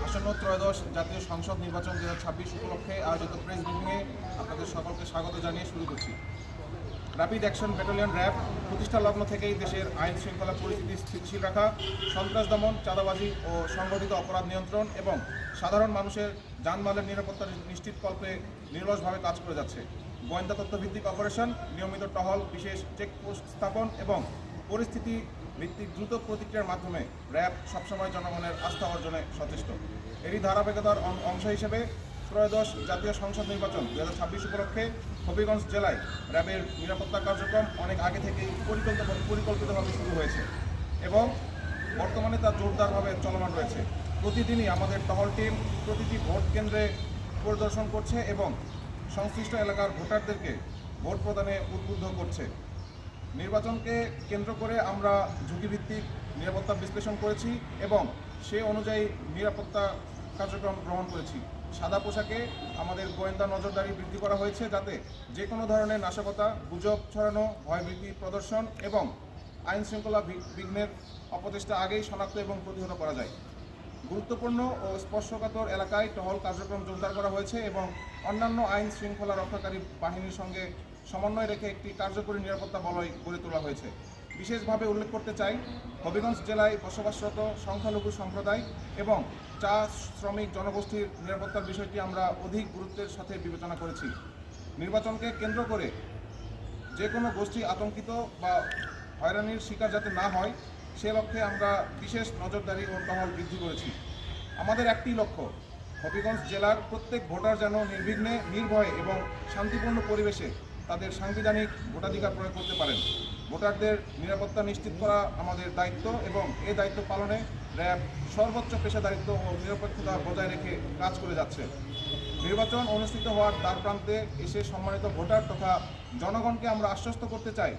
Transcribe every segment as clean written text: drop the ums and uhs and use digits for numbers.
আসন্ন ত্রয়োদশ জাতীয় সংসদ নির্বাচন 2026 উপলক্ষে আয়োজিত প্রেস ব্রিফিংয়ে আপনাদের সকলকে স্বাগত জানিয়ে শুরু করছি। র্যাপিড অ্যাকশন ব্যাটালিয়ন র্যাব প্রতিষ্ঠা লগ্ন থেকেই দেশের আইন শৃঙ্খলা পরিস্থিতি স্থিতিশীল রাখা, সন্ত্রাস দমন, চাঁদাবাজি ও সংগঠিত অপরাধ নিয়ন্ত্রণ এবং সাধারণ মানুষের যানবাহনের নিরাপত্তা নিশ্চিতকল্পে নিরলসভাবে কাজ করে যাচ্ছে। গোয়েন্দা তথ্যভিত্তিক অপারেশন, নিয়মিত টহল, বিশেষ চেকপোস্ট স্থাপন এবং পরিস্থিতি ভিত্তিক দ্রুত প্রতিক্রিয়ার মাধ্যমে র্যাব সবসময় জনগণের আস্থা অর্জনে সচেষ্ট। এরই ধারাবাহিকতার অংশ হিসেবে ত্রয়োদশ জাতীয় সংসদ নির্বাচন 2026 উপলক্ষে হবিগঞ্জ জেলায় র্যাবের নিরাপত্তা কার্যক্রম অনেক আগে থেকেই পরিকল্পিতভাবে শুরু হয়েছে এবং বর্তমানে তা জোরদারভাবে চলমান রয়েছে। প্রতিদিনই আমাদের টহল টিম প্রতিটি ভোট কেন্দ্রে পরিদর্শন করছে এবং সংশ্লিষ্ট এলাকার ভোটারদেরকে ভোট প্রদানে উদ্বুদ্ধ করছে। নির্বাচনকে কেন্দ্র করে আমরা ঝুঁকিভিত্তিক নিরাপত্তা বিশ্লেষণ করেছি এবং সে অনুযায়ী নিরাপত্তা কার্যক্রম গ্রহণ করেছি। সাদা পোশাকে আমাদের গোয়েন্দা নজরদারি বৃদ্ধি করা হয়েছে যাতে যে কোনো ধরনের নাশকতা, গুজব ছড়ানো, ভয়ভীতি প্রদর্শন এবং আইন শৃঙ্খলা বিঘ্নের অপচেষ্টা আগেই শনাক্ত এবং প্রতিহত করা যায়। গুরুত্বপূর্ণ ও স্পর্শকাতর এলাকায় টহল কার্যক্রম জোরদার করা হয়েছে এবং অন্যান্য আইন শৃঙ্খলা রক্ষাকারী বাহিনীর সঙ্গে সমন্বয় রেখে একটি কার্যকরী নিরাপত্তা বলয় গড়ে তোলা হয়েছে। বিশেষভাবে উল্লেখ করতে চাই, হবিগঞ্জ জেলায় বসবাসরত সংখ্যালঘু সম্প্রদায় এবং চা শ্রমিক জনগোষ্ঠীর নিরাপত্তার বিষয়টি আমরা অধিক গুরুত্বের সাথে বিবেচনা করেছি। নির্বাচনকে কেন্দ্র করে যে কোনো গোষ্ঠী আতঙ্কিত বা হয়রানির শিকার যাতে না হয় সে লক্ষ্যে আমরা বিশেষ নজরদারি ও টহল বৃদ্ধি করেছি। আমাদের একটি লক্ষ্য, হবিগঞ্জ জেলার প্রত্যেক ভোটার যেন নির্বিঘ্নে, নির্ভয়ে এবং শান্তিপূর্ণ পরিবেশে তাদের সাংবিধানিক ভোটাধিকার প্রয়োগ করতে পারেন। ভোটারদের নিরাপত্তা নিশ্চিত করা আমাদের দায়িত্ব এবং এই দায়িত্ব পালনে র্যাব সর্বোচ্চ পেশাদারিত্ব ও নিরপেক্ষতা বজায় রেখে কাজ করে যাচ্ছে। নির্বাচন অনুষ্ঠিত হওয়ার দ্বার প্রান্তে এসে সম্মানিত ভোটার তথা জনগণকে আমরা আশ্বস্ত করতে চাই,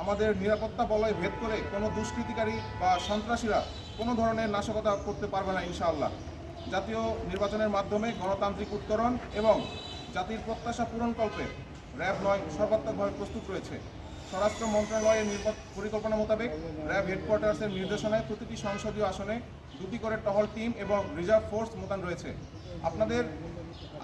আমাদের নিরাপত্তা বলয় ভেদ করে কোনো দুষ্কৃতিকারী বা সন্ত্রাসীরা কোনো ধরনের নাশকতা করতে পারবে না ইনশাআল্লাহ। জাতীয় নির্বাচনের মাধ্যমে গণতান্ত্রিক উত্তরণ এবং জাতির প্রত্যাশা পূরণকল্পে র্যাব ৯ সর্বাত্মকভাবে প্রস্তুত রয়েছে। স্বরাষ্ট্র মন্ত্রণালয়ের পরিকল্পনা মোতাবেক র্যাব হেডকোয়ার্টার্সের নির্দেশনায় প্রতিটি সংসদীয় আসনে 2টি করে টহল টিম এবং রিজার্ভ ফোর্স মোতায়েন রয়েছে। আপনাদের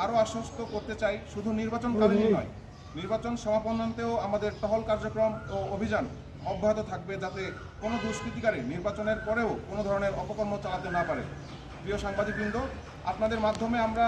আরও আশ্বস্ত করতে চাই, শুধু নির্বাচনকালীনই নয়, নির্বাচন সমাপনান্তেও আমাদের টহল কার্যক্রম ও অভিযান অব্যাহত থাকবে যাতে কোনো দুষ্কৃতিকারী নির্বাচনের পরেও কোনো ধরনের অপকর্ম চালাতে না পারে। প্রিয় সাংবাদিকবৃন্দ, আপনাদের মাধ্যমে আমরা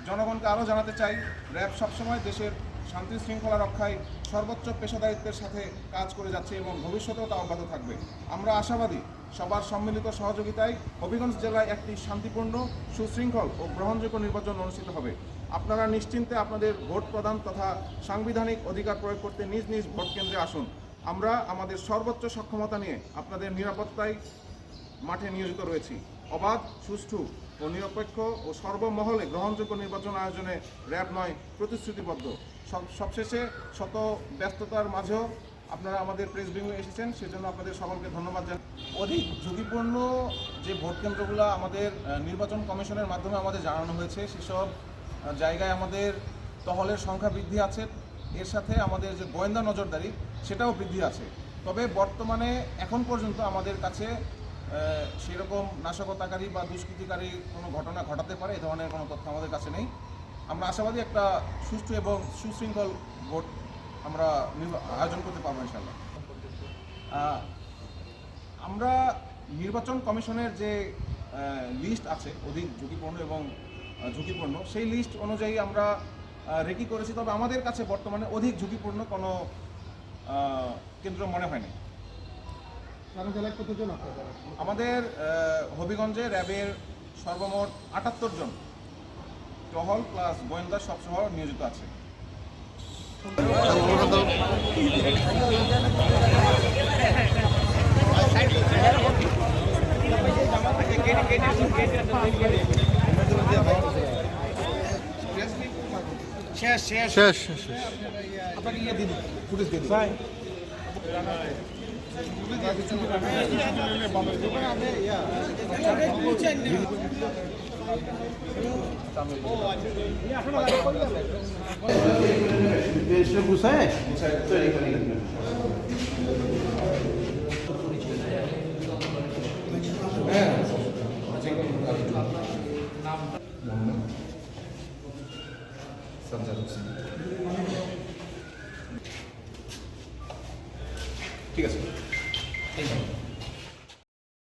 জনগণকে আরও জানাতে চাই, র্যাব সবসময় দেশের শান্তি শৃঙ্খলা রক্ষায় সর্বোচ্চ পেশাদারিত্বের সাথে কাজ করে যাচ্ছে এবং ভবিষ্যতেও তা অব্যাহত থাকবে। আমরা আশাবাদী সবার সম্মিলিত সহযোগিতায় হবিগঞ্জ জেলায় একটি শান্তিপূর্ণ, সুশৃঙ্খল ও গ্রহণযোগ্য নির্বাচন অনুষ্ঠিত হবে। আপনারা নিশ্চিন্তে আপনাদের ভোট প্রদান তথা সাংবিধানিক অধিকার প্রয়োগ করতে নিজ নিজ ভোট কেন্দ্রে আসুন। আমরা আমাদের সর্বোচ্চ সক্ষমতা নিয়ে আপনাদের নিরাপত্তায় মাঠে নিয়োজিত রয়েছি। অবাধ, সুষ্ঠু ও নিরপেক্ষ ও সর্বমহলে গ্রহণযোগ্য নির্বাচন আয়োজনে র্যাব ৯ প্রতিশ্রুতিবদ্ধ। সবশেষে শত ব্যস্ততার মাঝেও আপনারা আমাদের প্রেস ব্রিফিংয়ে এসেছেন, সেজন্য আপনাদের সকলকে ধন্যবাদ জানাই। অধিক ঝুঁকিপূর্ণ যে ভোট কেন্দ্রগুলো আমাদের নির্বাচন কমিশনের মাধ্যমে আমাদের জানানো হয়েছে, সেসব জায়গায় আমাদের টহলের সংখ্যা বৃদ্ধি আছে, এর সাথে আমাদের যে গোয়েন্দা নজরদারি সেটাও বৃদ্ধি আছে। তবে বর্তমানে এখন পর্যন্ত আমাদের কাছে সেরকম নাশকতাকারী বা দুষ্কৃতিকারী কোনো ঘটনা ঘটাতে পারে এই ধরনের কোনো তথ্য আমাদের কাছে নেই। আমরা আশাবাদী একটা সুষ্ঠু এবং সুশৃঙ্খল ভোট আমরা আয়োজন করতে পারবো ইনশাআল্লাহ। আমরা নির্বাচন কমিশনের যে লিস্ট আছে অধিক ঝুঁকিপূর্ণ এবং ঝুঁকিপূর্ণ, সেই লিস্ট অনুযায়ী আমরা রেকি করেছি। তবে আমাদের কাছে বর্তমানে অধিক ঝুঁকিপূর্ণ কোনো কেন্দ্র মনে হয়নি। আমাদের হবিগঞ্জে র্যাবের সর্বমোট 78 জন টহল প্লাস গোয়েন্দা সবসহ নিয়োজিত আছে। শেষ আপনাকে ইয়ে দিন, ফুটেজ দিন। মোহাম্মদ সাজ্জাদ হোসেন। ঠিক আছে।